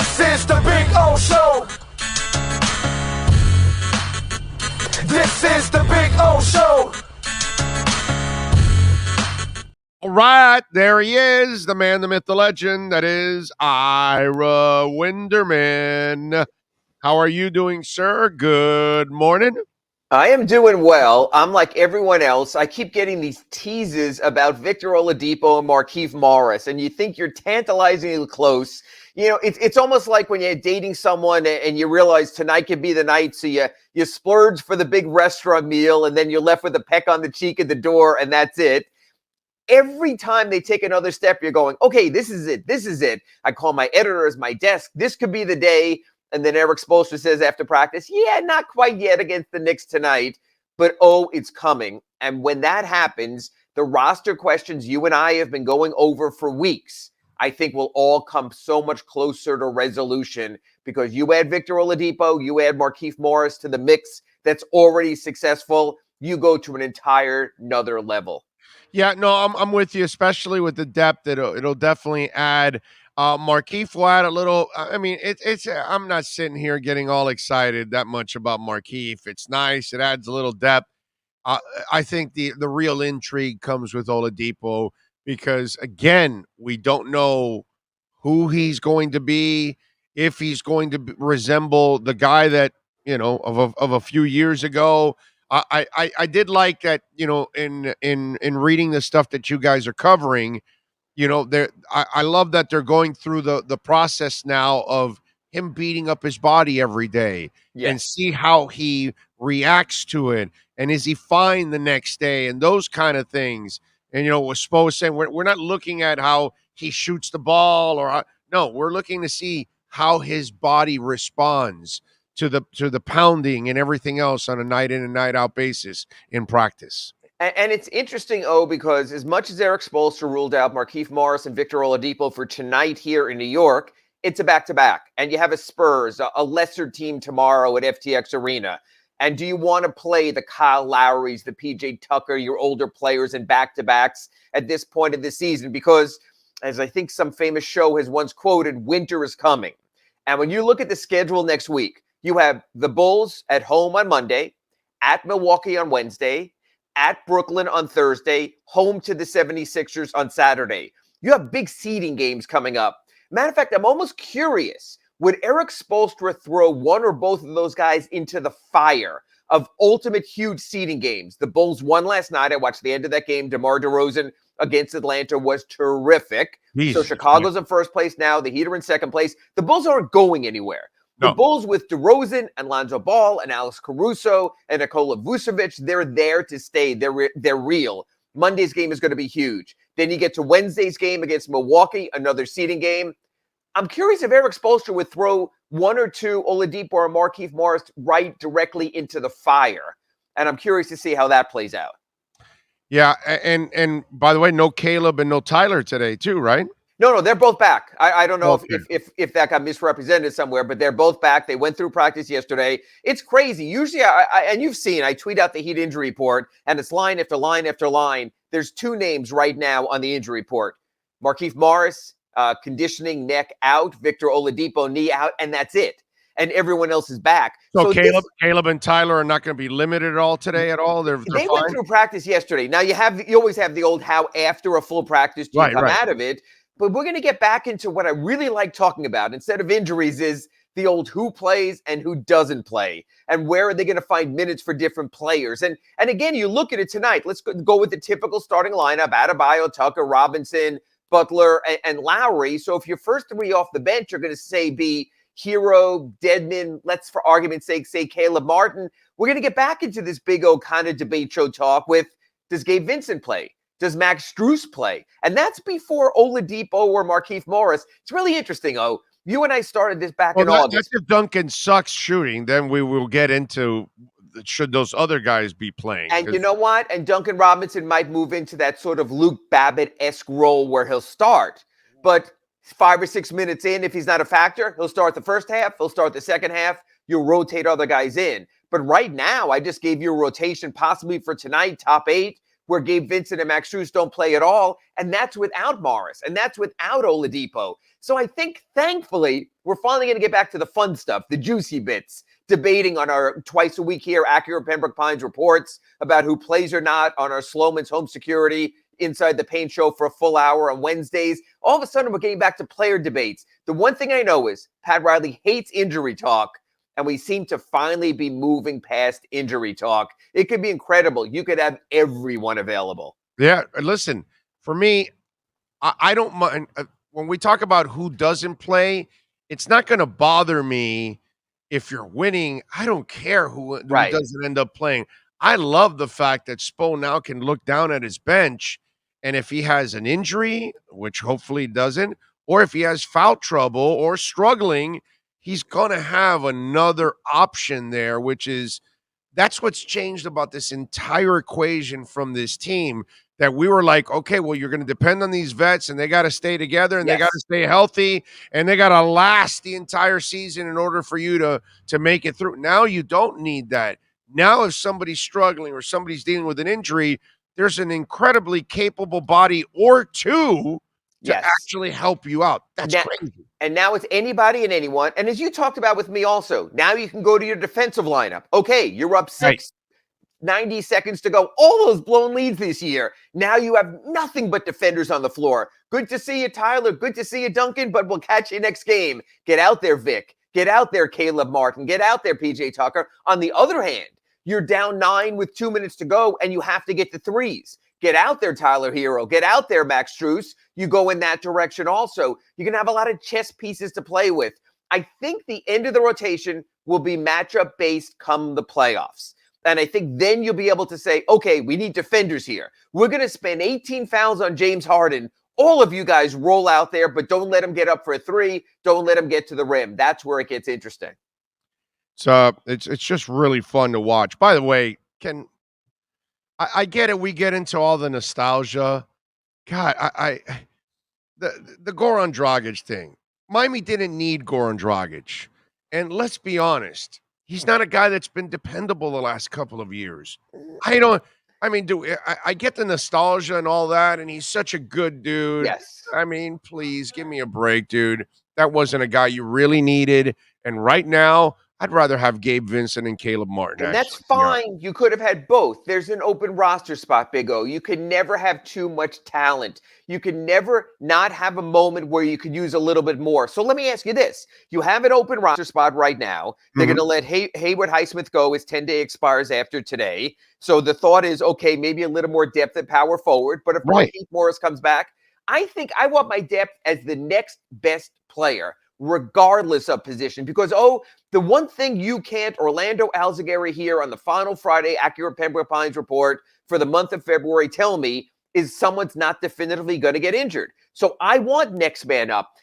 This is the Big O Show. This is the Big O Show. All right, there he is, the man, the myth, the legend. That is Ira Winderman. How are you doing, sir? Good morning. I am doing well. I'm like everyone else. I keep getting these teases about Victor Oladipo and Markieff Morris, and you think you're tantalizingly close. You know, it's almost like when you're dating someone and you realize tonight could be the night, so you splurge for the big restaurant meal, and then you're left with a peck on the cheek at the door, and that's it. Every time they take another step, you're going, okay, this is it. This is it. I call my editors, my desk. This could be the day. And then Eric Spoelstra says after practice, yeah, not quite yet against the Knicks tonight, but oh, it's coming. And when that happens, the roster questions you and I have been going over for weeks, I think will all come so much closer to resolution because you add Victor Oladipo, you add Markieff Morris to the mix that's already successful, you go to an entire another level. Yeah, no, I'm with you, especially with the depth. It'll definitely add. Markieff will add a little. I mean, it's. I'm not sitting here getting all excited that much about Markieff. It's nice. It adds a little depth. I think the real intrigue comes with Oladipo because again, we don't know who he's going to be, if he's going to resemble the guy that of a few years ago. I did like that, in reading the stuff that you guys are covering, I love that they're going through the process now of him beating up his body every day and see how he reacts to it. And is he fine the next day and those kind of things. And, what Spo was saying, we're not looking at how he shoots the ball no, we're looking to see how his body responds to the pounding and everything else on a night in and night out basis in practice. And it's interesting, because as much as Eric Spoelstra ruled out Markieff Morris and Victor Oladipo for tonight here in New York, it's a back-to-back. And you have a Spurs, a lesser team tomorrow at FTX Arena. And do you want to play the Kyle Lowrys, the PJ Tucker, your older players in back-to-backs at this point of the season? Because, as I think some famous show has once quoted, winter is coming. And when you look at the schedule next week, you have the Bulls at home on Monday, at Milwaukee on Wednesday, at Brooklyn on Thursday, home to the 76ers on Saturday. You have big seeding games coming up. Matter of fact, I'm almost curious, would Eric Spoelstra throw one or both of those guys into the fire of ultimate huge seeding games? The Bulls won last night. I watched the end of that game. DeMar DeRozan against Atlanta was terrific. So Chicago's in first place now. The Heat are in second place. The Bulls aren't going anywhere. The Bulls with DeRozan and Lonzo Ball and Alex Caruso and Nikola Vucevic, they're there to stay. They're real. Monday's game is going to be huge. Then you get to Wednesday's game against Milwaukee, another seeding game. I'm curious if Eric Spoelstra would throw one or two Oladipo or Markieff Morris right directly into the fire. And I'm curious to see how that plays out. Yeah, and by the way, no Caleb and no Tyler today too, right? No, they're both back. I don't know if that got misrepresented somewhere, but they're both back. They went through practice yesterday. It's crazy. Usually, and you've seen, I tweet out the Heat injury report, and it's line after line after line. There's two names right now on the injury report. Markieff Morris, conditioning, neck out. Victor Oladipo, knee out, and that's it. And everyone else is back. So Caleb and Tyler are not going to be limited at all today at all? They went through practice yesterday. Now, you always have the old how after a full practice do you come out of it. But we're going to get back into what I really like talking about instead of injuries is the old who plays and who doesn't play and where are they going to find minutes for different players. And again, you look at it tonight. Let's go with the typical starting lineup: Adebayo, Tucker, Robinson, Butler, and Lowry. So if your first three off the bench are going to say be Hero, Dedmon, let's for argument's sake say Caleb Martin, we're going to get back into this big O kind of debate show talk with, does Gabe Vincent play? Does Max Strus play? And that's before Oladipo or Markieff Morris. It's really interesting, You and I started this back in August. That's if Duncan sucks shooting, then we will get into should those other guys be playing. And you know what? And Duncan Robinson might move into that sort of Luke Babbitt-esque role where he'll start. But 5 or 6 minutes in, if he's not a factor, he'll start the first half, he'll start the second half, you'll rotate other guys in. But right now, I just gave you a rotation possibly for tonight, top 8, where Gabe Vincent and Max Strus don't play at all, and that's without Morris, and that's without Oladipo. So I think, thankfully, we're finally going to get back to the fun stuff, the juicy bits, debating on our twice a week here, Acura Pembroke Pines reports about who plays or not on our Slomin's home security inside the paint show for a full hour on Wednesdays. All of a sudden, we're getting back to player debates. The one thing I know is Pat Riley hates injury talk, and we seem to finally be moving past injury talk. It could be incredible. You could have everyone available. Yeah, listen, for me, I don't mind when we talk about who doesn't play. It's not going to bother me if you're winning. I don't care who Right. doesn't end up playing. I love the fact that Spo now can look down at his bench, and if he has an injury, which hopefully he doesn't, or if he has foul trouble or struggling, he's going to have another option there, which is that's what's changed about this entire equation from this team, that we were like, okay, well, you're going to depend on these vets and they got to stay together and they got to stay healthy and they got to last the entire season in order for you to make it through. Now you don't need that. Now if somebody's struggling or somebody's dealing with an injury, there's an incredibly capable body or two to actually help you out. That's crazy. And now it's anybody and anyone. And as you talked about with me also, now you can go to your defensive lineup. Okay, you're up 6, 90 seconds to go. All those blown leads this year. Now you have nothing but defenders on the floor. Good to see you, Tyler. Good to see you, Duncan, but we'll catch you next game. Get out there, Vic. Get out there, Caleb Martin. Get out there, PJ Tucker. On the other hand, you're down 9 with 2 minutes to go, and you have to get the threes. Get out there, Tyler Hero. Get out there, Max Strus. You go in that direction also. You're going to have a lot of chess pieces to play with. I think the end of the rotation will be matchup-based come the playoffs. And I think then you'll be able to say, okay, we need defenders here. We're going to spend 18 fouls on James Harden. All of you guys roll out there, but don't let him get up for a 3. Don't let him get to the rim. That's where it gets interesting. So it's just really fun to watch. By the way, I get it. We get into all the nostalgia. God, the Goran Dragic thing. Miami didn't need Goran Dragic. And let's be honest, he's not a guy that's been dependable the last couple of years. I get the nostalgia and all that, and he's such a good dude. Yes. I mean, please give me a break, dude. That wasn't a guy you really needed. And right now, I'd rather have Gabe Vincent and Caleb Martin. And that's fine. You could have had both. There's an open roster spot, Big O. You can never have too much talent. You can never not have a moment where you could use a little bit more. So let me ask you this. You have an open roster spot right now. They're going to let Haywood Highsmith go. His 10-day expires after today. So the thought is, okay, maybe a little more depth at power forward. But if Keith Morris comes back, I think I want my depth as the next best player, regardless of position. Because, the one thing you can't, Orlando Alzugaray here on the final Friday Acura Pembroke Pines report for the month of February tell me is someone's not definitively going to get injured. So I want next man up.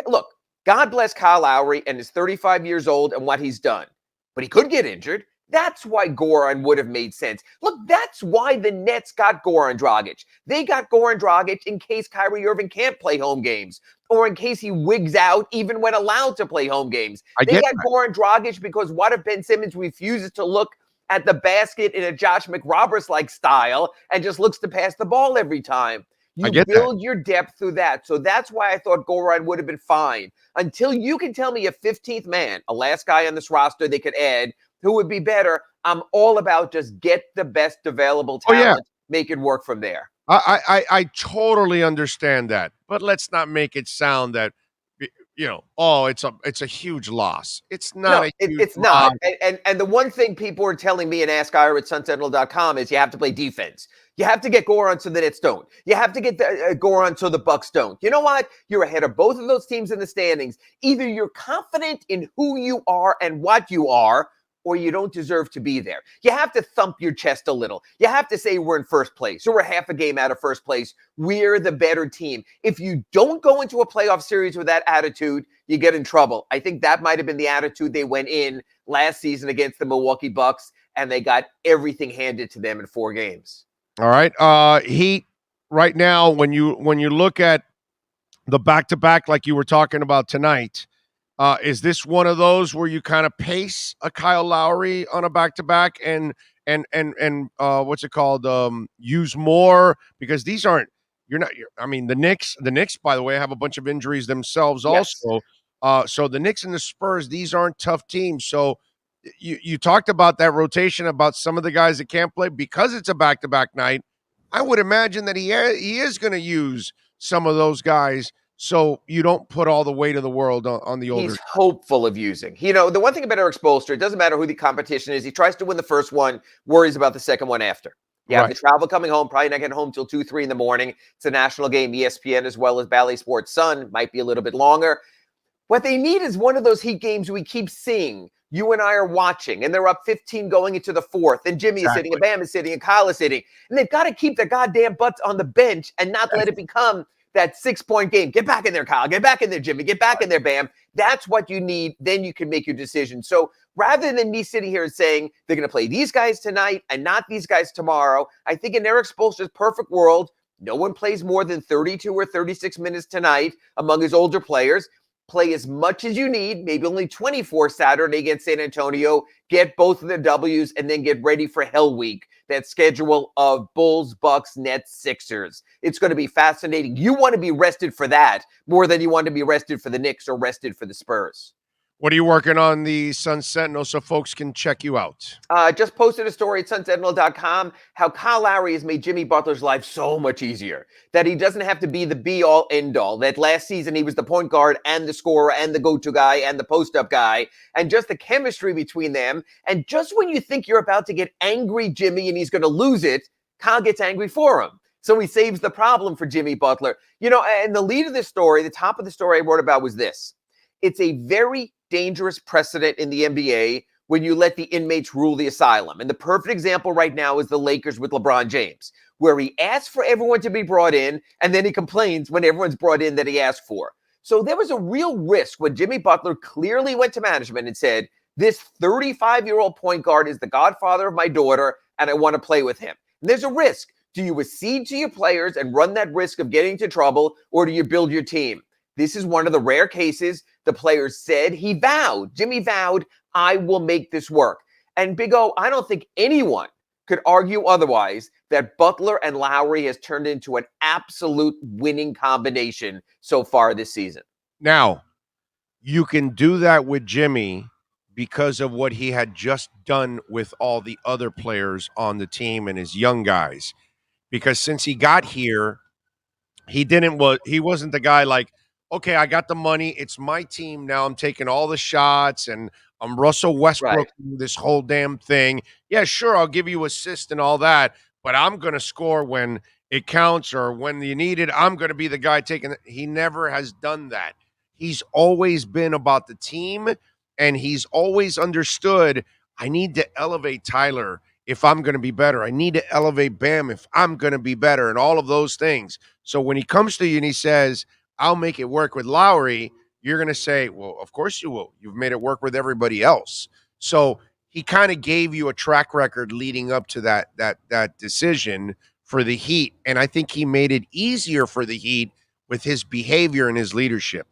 Look, God bless Kyle Lowry and is 35 years old and what he's done. But he could get injured. That's why Goran would have made sense. Look, that's why the Nets got Goran Dragic. They got Goran Dragic in case Kyrie Irving can't play home games or in case he wigs out even when allowed to play home games. They got Goran Dragic because what if Ben Simmons refuses to look at the basket in a Josh McRoberts-like style and just looks to pass the ball every time? You build your depth through that. So that's why I thought Goran would have been fine. Until you can tell me a 15th man, a last guy on this roster they could add, who would be better, I'm all about just get the best available talent, make it work from there. I totally understand that, but let's not make it sound that it's a huge loss. It's not. It's not. And the one thing people are telling me and Ask Ira at sunsentinel.com is you have to play defense. You have to get Goran so the Nets don't. You have to get Goran so the Bucks don't. You know what? You're ahead of both of those teams in the standings. Either you're confident in who you are and what you are, or you don't deserve to be there. You have to thump your chest a little. You have to say we're in first place, or we're half a game out of first place. We're the better team. If you don't go into a playoff series with that attitude, you get in trouble. I think that might have been the attitude they went in last season against the Milwaukee Bucks, and they got everything handed to them in 4 games. All right. Heat right now, when you look at the back-to-back like you were talking about tonight, is this one of those where you kind of pace a Kyle Lowry on a back-to-back and what's it called? Use more, because these aren't I mean, the Knicks, by the way, have a bunch of injuries themselves Yes. also. So the Knicks and the Spurs, these aren't tough teams. So you talked about that rotation, about some of the guys that can't play because it's a back-to-back night. I would imagine that he is going to use some of those guys, so you don't put all the weight of the world on the older. He's hopeful of using. You know, the one thing about Eric Spoelstra, it doesn't matter who the competition is. He tries to win the first one, worries about the second one after. You have the Right. travel coming home, probably not getting home till 2, 3 in the morning. It's a national game, ESPN as well as Bally Sports Sun. Might be a little bit longer. What they need is one of those Heat games we keep seeing. You and I are watching, and they're up 15 going into the fourth, and Jimmy is sitting, and Bam is sitting, and Kyle is sitting. And they've got to keep their goddamn butts on the bench and not let it become that 6-point game. Get back in there, Kyle. Get back in there, Jimmy. Get back in there, Bam. That's what you need. Then you can make your decision. So rather than me sitting here and saying they're going to play these guys tonight and not these guys tomorrow, I think in Eric Spoelstra's perfect world, no one plays more than 32 or 36 minutes tonight among his older players. Play as much as you need, maybe only 24 Saturday against San Antonio, get both of the W's, and then get ready for Hell Week, that schedule of Bulls, Bucks, Nets, Sixers. It's going to be fascinating. You want to be rested for that more than you want to be rested for the Knicks or rested for the Spurs. What are you working on the Sun Sentinel so folks can check you out? Just posted a story at sunsentinel.com how Kyle Lowry has made Jimmy Butler's life so much easier, that he doesn't have to be the be-all, end-all, that last season he was the point guard and the scorer and the go-to guy and the post-up guy, and just the chemistry between them. And just when you think you're about to get angry, Jimmy, and he's going to lose it, Kyle gets angry for him. So he saves the problem for Jimmy Butler. You know, and the lead of the story, the top of the story I wrote about was this. It's a very dangerous precedent in the NBA when you let the inmates rule the asylum. And the perfect example right now is the Lakers with LeBron James, where he asks for everyone to be brought in, and then he complains when everyone's brought in that he asked for. So there was a real risk when Jimmy Butler clearly went to management and said, this 35-year-old point guard is the godfather of my daughter, and I want to play with him. And there's a risk. Do you accede to your players and run that risk of getting into trouble, or do you build your team? This is one of the rare cases the players said, Jimmy vowed, I will make this work. And Big O, I don't think anyone could argue otherwise that Butler and Lowry has turned into an absolute winning combination so far this season. Now, you can do that with Jimmy because of what he had just done with all the other players on the team and his young guys. Because since he got here, he wasn't the guy like, okay, I got the money, it's my team now, I'm taking all the shots and I'm Russell Westbrook, this whole damn thing. Yeah, sure, I'll give you assist and all that, but I'm going to score when it counts or when you need it. I'm going to be the guy taking it. He never has done that. He's always been about the team, and he's always understood, I need to elevate Tyler if I'm going to be better. I need to elevate Bam if I'm going to be better, and all of those things. So when he comes to you and he says, I'll make it work with Lowry, you're going to say, well, of course you will. You've made it work with everybody else. So he kind of gave you a track record leading up to that decision for the Heat. And I think he made it easier for the Heat with his behavior and his leadership.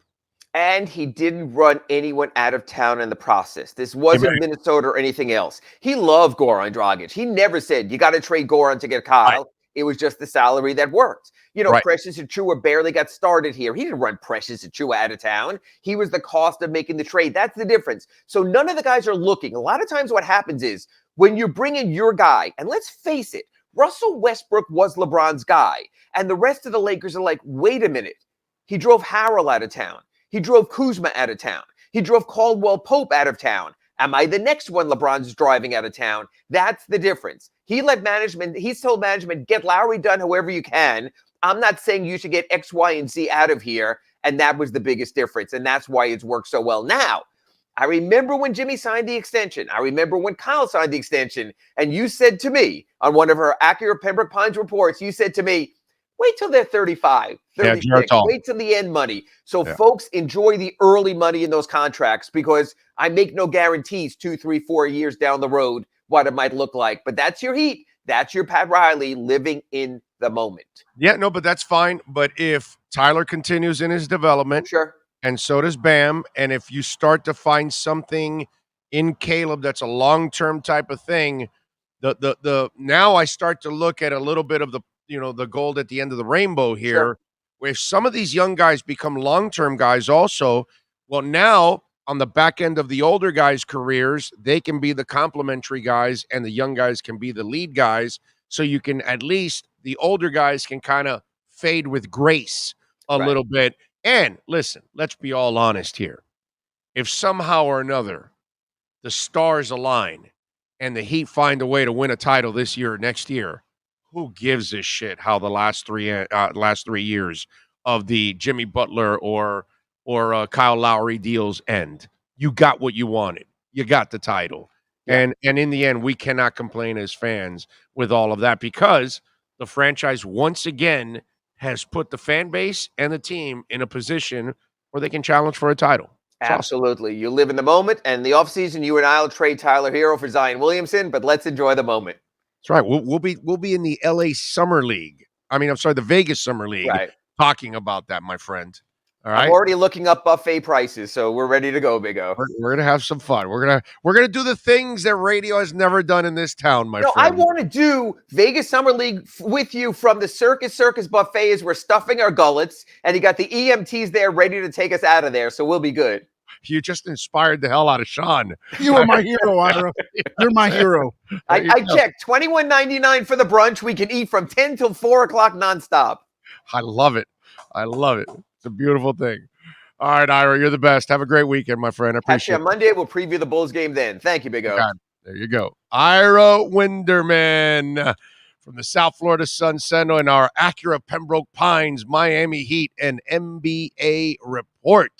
And he didn't run anyone out of town in the process. This wasn't Minnesota or anything else. He loved Goran Dragic. He never said, you got to trade Goran to get Kyle. Right. It was just the salary that worked. You know, right. Precious Achiuwa barely got started here. He didn't run Precious Achiuwa out of town. He was the cost of making the trade. That's the difference. So none of the guys are looking. A lot of times what happens is when you bring in your guy, and let's face it, Russell Westbrook was LeBron's guy. And the rest of the Lakers are like, wait a minute. He drove Harrell out of town. He drove Kuzma out of town. He drove Caldwell Pope out of town. Am I the next one LeBron's driving out of town? That's the difference. He told management, get Lowry done however you can. I'm not saying you should get X, Y, and Z out of here. And that was the biggest difference. And that's why it's worked so well. Now, I remember when Jimmy signed the extension. I remember when Kyle signed the extension. And you said to me on one of our Acura Pembroke Pines reports, you said to me, wait till they're 35, 36. Wait till the end money. So folks enjoy the early money in those contracts because I make no guarantees 2, 3, 4 years down the road what it might look like. But that's your Heat. That's your Pat Riley living in the moment. Yeah, no, but that's fine. But if Tyler continues in his development, sure, and so does Bam, and if you start to find something in Caleb that's a long-term type of thing, the now I start to look at a little bit of the the gold at the end of the rainbow here. Sure. If some of these young guys become long-term guys also, well, now on the back end of the older guys' careers, they can be the complementary guys and the young guys can be the lead guys. So you can at least, the older guys can kind of fade with grace a Right. little bit. And listen, let's be all honest here. If somehow or another the stars align and the Heat find a way to win a title this year or next year, who gives a shit how the last 3 years of the Jimmy Butler or Kyle Lowry deals end? You got what you wanted. You got the title. Yeah. And in the end, we cannot complain as fans with all of that because the franchise once again has put the fan base and the team in a position where they can challenge for a title. It's awesome. Absolutely. You live in the moment, and the offseason, you and I will trade Tyler Hero for Zion Williamson, but let's enjoy the moment. That's right. We'll be in the LA Summer League. I mean, I'm sorry, the Vegas Summer League Right. talking about that, my friend. All right. I'm already looking up buffet prices, so we're ready to go, Big O. We're gonna have some fun. We're gonna do the things that radio has never done in this town, my No, I friend. want to do Vegas Summer League with you from the Circus buffet as we're stuffing our gullets, and you got the EMTs there ready to take us out of there, so we'll be good. You just inspired the hell out of Sean. You are my hero, Ira. You're my hero. I checked $21.99 for the brunch. We can eat from 10 till 4 o'clock nonstop. I love it. I love it. It's a beautiful thing. All right, Ira, you're the best. Have a great weekend, my friend. I appreciate Actually, on Monday, we'll preview the Bulls game then. Thank you, Big O. God, there you go. Ira Winderman from the South Florida Sun Sentinel and our Acura Pembroke Pines Miami Heat and NBA report.